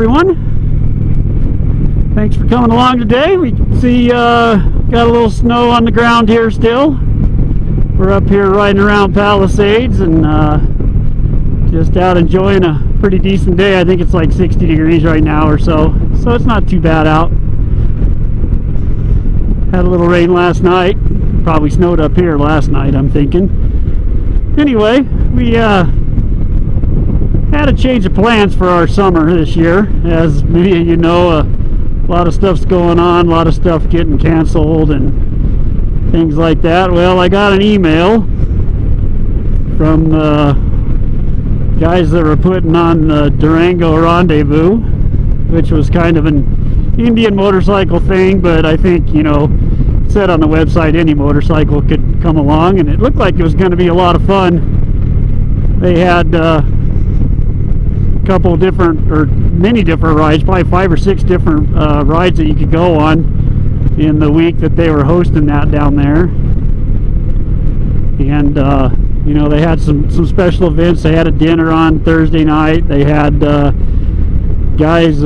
everyone. Thanks for coming along today. We can see got a little snow on the ground here still. We're up here riding around Palisades and just out enjoying a pretty decent day. I think it's like 60 degrees right now or so, so it's not too bad out. Had a little rain last night. Probably snowed up here last night, I'm thinking. Anyway, we had a change of plans for our summer this year. As many of you know, a lot of stuff's going on, a lot of stuff getting canceled and things like that. Well, I got an email from guys that were putting on the Durango Rendezvous, which was kind of an Indian motorcycle thing, but I think, you know, it said on the website any motorcycle could come along, and it looked like it was going to be a lot of fun. They had couple different, or many different rides, probably 5 or 6 different rides that you could go on in the week that they were hosting that down there. And you know, they had some special events. They had a dinner on Thursday night. They had guys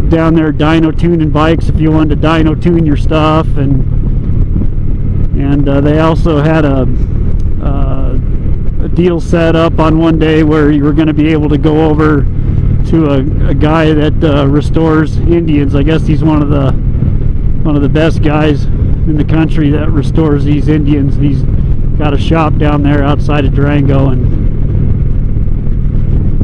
down there dyno tuning bikes if you wanted to dyno tune your stuff, and they also had a deal set up on one day where you were going to be able to go over to a guy that restores Indians. I guess he's one of the best guys in the country that restores these Indians. He's got a shop down there outside of Durango, and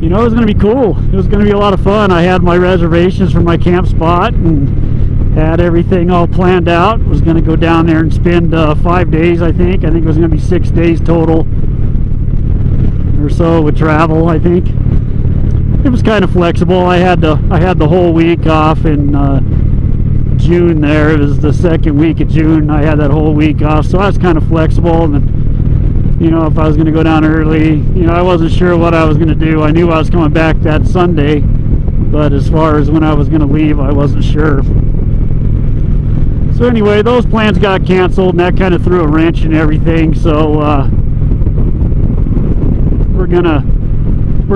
you know, it was going to be cool. It was going to be a lot of fun. I had my reservations for my camp spot and had everything all planned out. Was going to go down there and spend 5 days. I think it was going to be 6 days total or so with travel. I think it was kind of flexible. I had the whole week off in June. There, it was the second week of June. I had that whole week off, so I was kind of flexible. And then, you know, if I was going to go down early, you know, I wasn't sure what I was going to do. I knew I was coming back that Sunday, but as far as when I was going to leave, I wasn't sure. So anyway, those plans got canceled, and that kind of threw a wrench in everything. So we're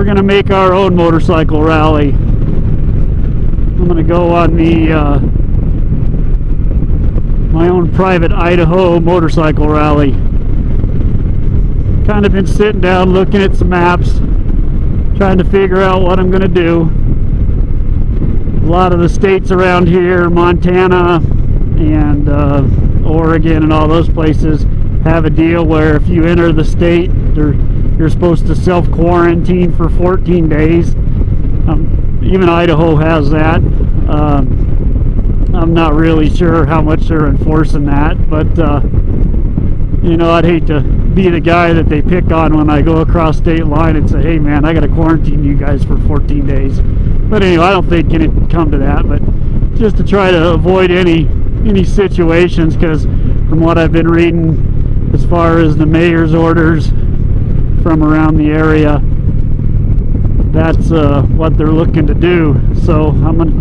gonna make our own motorcycle rally. I'm gonna go on the my own private Idaho motorcycle rally. Kind of been sitting down looking at some maps, trying to figure out what I'm gonna do. A lot of the states around here, Montana and Oregon and all those places, have a deal where if you enter the state, you're supposed to self-quarantine for 14 days. Even Idaho has that. I'm not really sure how much they're enforcing that, but you know, I'd hate to be the guy that they pick on when I go across state line and say, hey man, I gotta quarantine you guys for 14 days. But anyway, I don't think it'd come to that, but just to try to avoid any situations, because from what I've been reading as far as the mayor's orders from around the area, that's what they're looking to do. So I'm gonna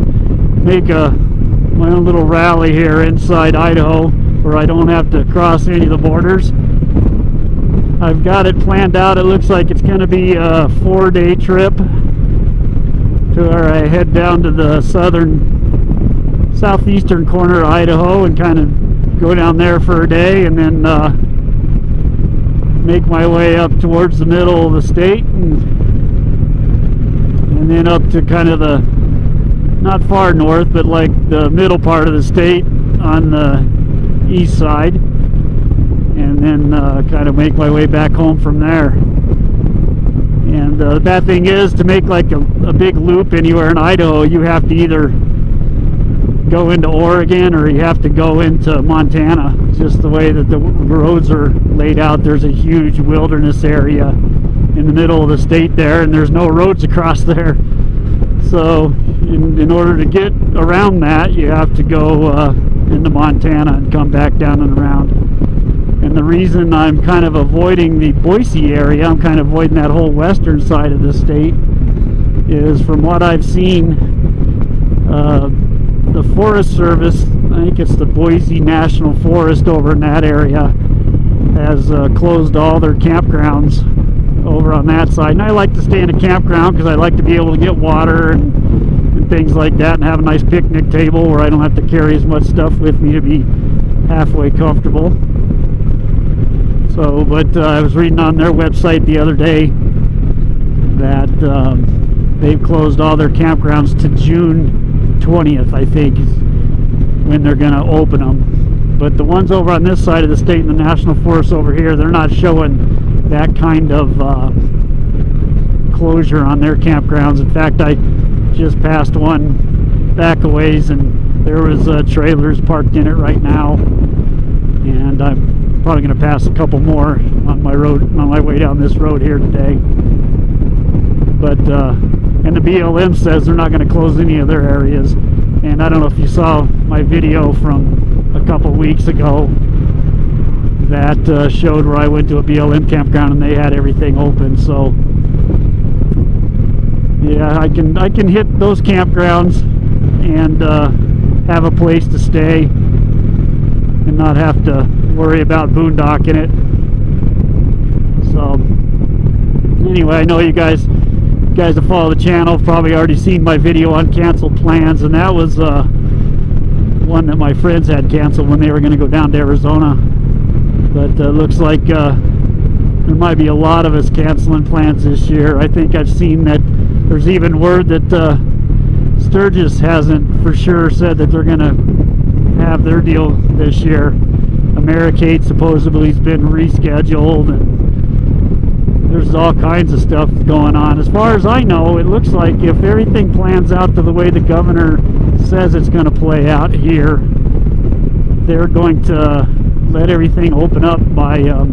make my own little rally here inside Idaho where I don't have to cross any of the borders. I've got it planned out. It looks like it's going to be a 4-day trip to where I head down to the southeastern corner of Idaho and kind of go down there for a day, and then make my way up towards the middle of the state, and then up to kind of the, not far north, but like the middle part of the state on the east side, and then kind of make my way back home from there. And the bad thing is, to make like a big loop anywhere in Idaho, you have to either go into Oregon or you have to go into Montana. It's just the way that the roads are laid out. There's a huge wilderness area in the middle of the state there, and there's no roads across there. So in order to get around that, you have to go into Montana and come back down and around. And the reason I'm kind of avoiding the Boise area, I'm kind of avoiding that whole western side of the state, is from what I've seen, the Forest Service, I think it's the Boise National Forest over in that area, has closed all their campgrounds over on that side. And I like to stay in a campground because I like to be able to get water and things like that, and have a nice picnic table where I don't have to carry as much stuff with me to be halfway comfortable. So, but I was reading on their website the other day that they've closed all their campgrounds to June 20th, I think, is when they're going to open them. But the ones over on this side of the state in the National Forest over here, they're not showing that kind of closure on their campgrounds. In fact, I just passed one back a ways, and there was trailers parked in it right now, and I'm probably going to pass a couple more on my road, on my way down this road here today. But and the BLM says they're not going to close any of their areas. And I don't know if you saw my video from a couple weeks ago that showed where I went to a BLM campground and they had everything open. So yeah, I can hit those campgrounds and have a place to stay and not have to worry about boondocking it. So anyway, I know you guys that follow the channel have probably already seen my video on canceled plans, and that was one that my friends had canceled when they were going to go down to Arizona. But looks like there might be a lot of us canceling plans this year. I think I've seen that there's even word that Sturgis hasn't for sure said that they're going to have their deal this year. Americade supposedly has been rescheduled, and there's all kinds of stuff going on. As far as I know, it looks like if everything plans out to the way the governor says it's going to play out here, they're going to let everything open up by the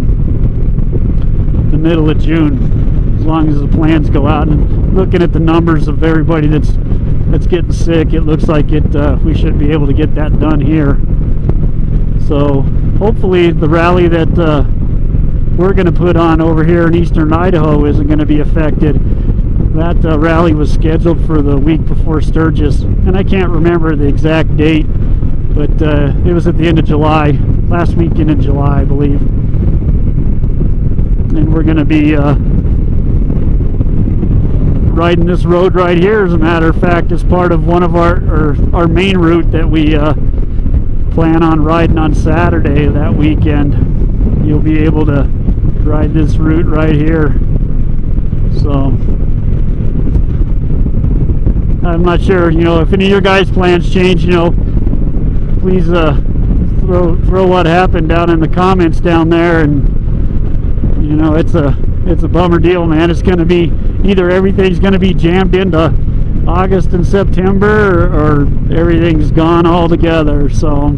middle of June, as long as the plans go out. And looking at the numbers of everybody that's getting sick, it looks like we should be able to get that done here. So hopefully the rally that we're going to put on over here in eastern Idaho isn't going to be affected. That rally was scheduled for the week before Sturgis, and I can't remember the exact date, but it was at the end of July, last weekend in July, I believe. And we're going to be riding this road right here, as a matter of fact, as part of one of our main route that we plan on riding on Saturday that weekend. You'll be able to ride this route right here. So I'm not sure, if any of your guys' plans change, please throw what happened down in the comments down there. And it's a bummer deal, man. It's going to be either everything's going to be jammed into August and September, or everything's gone altogether. So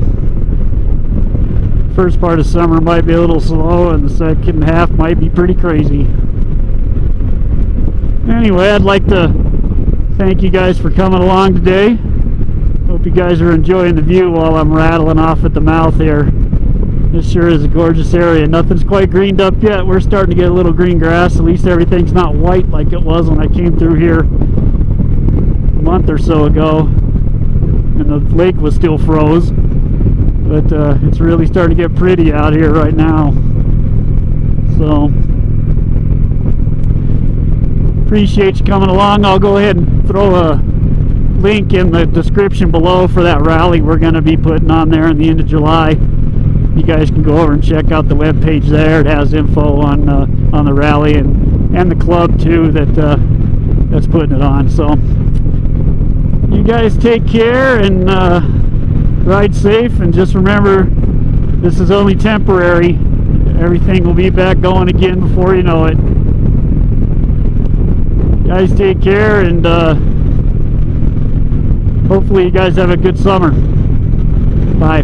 first part of summer might be a little slow, and the second half might be pretty crazy. Anyway, I'd like to thank you guys for coming along today. Hope you guys are enjoying the view while I'm rattling off at the mouth here. This sure is a gorgeous area. Nothing's quite greened up yet. We're starting to get a little green grass. At least everything's not white like it was when I came through here a month or so ago, and the lake was still froze. But it's really starting to get pretty out here right now. So appreciate you coming along. I'll go ahead and throw a link in the description below for that rally we're going to be putting on there in the end of July. You guys can go over and check out the web page there. It has info on the rally and the club too that's putting it on. So you guys take care and ride safe, and just remember, this is only temporary. Everything will be back going again before you know it. Guys, take care, and hopefully you guys have a good summer. Bye.